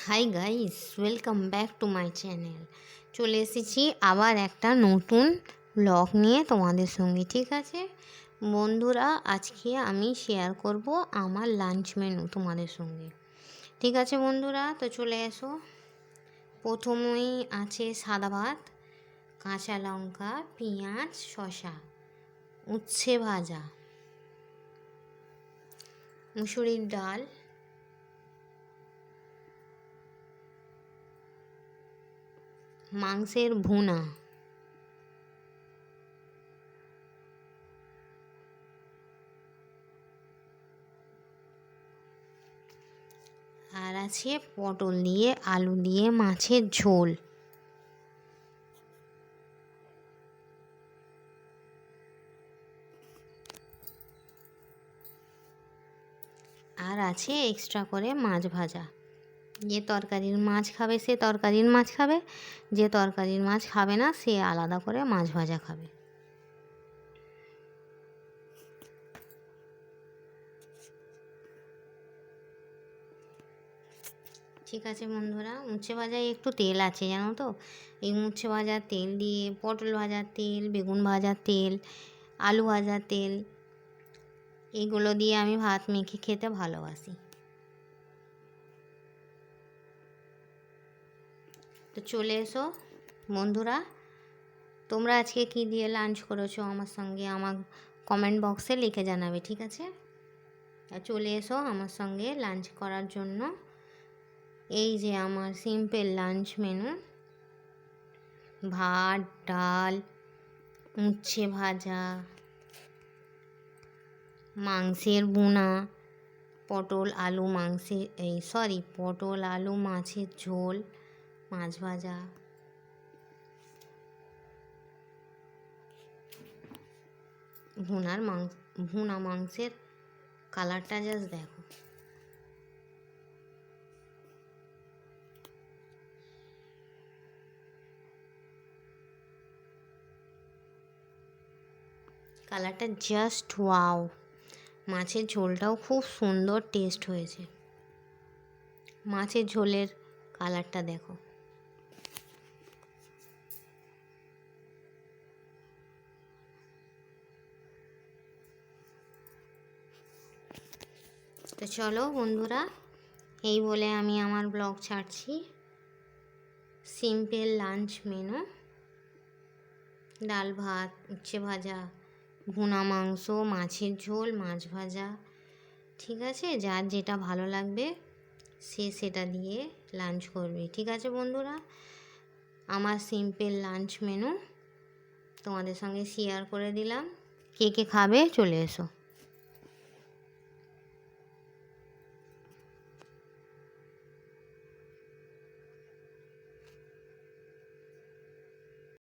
Hi guys, welcome back to my channel. চলে এসেছি আবার একটা নতুন ব্লগ নিয়ে তোমাদের সঙ্গে। ঠিক আছে বন্ধুরা, আজকে আমি শেয়ার করব আমার লাঞ্চ মেনু তোমাদের সঙ্গে। ঠিক আছে বন্ধুরা, তো চলে এসো। প্রথমেই আছে সাদা ভাত, কাঁচা লঙ্কা, পেঁয়াজ, শসা, উচ্ছে ভাজা, মুসুরির ডাল, মাংসের ভুনা, আর আছে পটল দিয়ে আলু দিয়ে মাছের ঝোল। আর আছে এক্সট্রা করে মাছ ভাজা। যে তরকারির মাছ খাবে সে তরকারির মাছ খাবে, যে তরকারির মাছ খাবে না সে আলাদা করে মাছ ভাজা খাবে। ঠিক আছে বন্ধুরা, উচ্ছে ভাজায় একটু তেল আছে জানো তো। এই উচ্ছে ভাজার তেল দিয়ে, পটল ভাজার তেল, বেগুন ভাজার তেল, আলু ভাজার তেল, এগুলো দিয়ে আমি ভাত মেখে খেতে ভালোবাসি। তো চলে এসো বন্ধুরা, তোমরা আজকে কী দিয়ে লাঞ্চ করেছো আমার সঙ্গে আমার কমেন্ট বক্সে লিখে জানাবে। ঠিক আছে, চলে এসো আমার সঙ্গে লাঞ্চ করার জন্য। এই যে আমার সিম্পল লাঞ্চ মেনু: ভাত, ডাল, উচ্ছে ভাজা, মাংসের ভুনা, পটল আলু মাছের ঝোল, মাছ ভাজা, ভুনা মাংসের কালারটা জাস্ট দেখো। কালারটা জাস্ট ওয়াও। মাছের ঝোলটাও খুব সুন্দর টেস্ট হয়েছে। মাছের ঝোলের কালারটা দেখো। তো চলো বন্ধুরা, এই বলে আমি আমার ব্লগ ছাড়ছি। সিম্পল লাঞ্চ মেনু: ডাল ভাত, উচ্ছে ভাজা, ভুনা মাংস, মাছের ঝোল, মাছ ভাজা। ঠিক আছে, যার যেটা ভালো লাগবে সে সেটা দিয়ে লাঞ্চ করবে। ঠিক আছে বন্ধুরা, আমার সিম্পল লাঞ্চ মেনু তোমাদের সঙ্গে শেয়ার করে দিলাম। কে কে খাবে চলে এসো।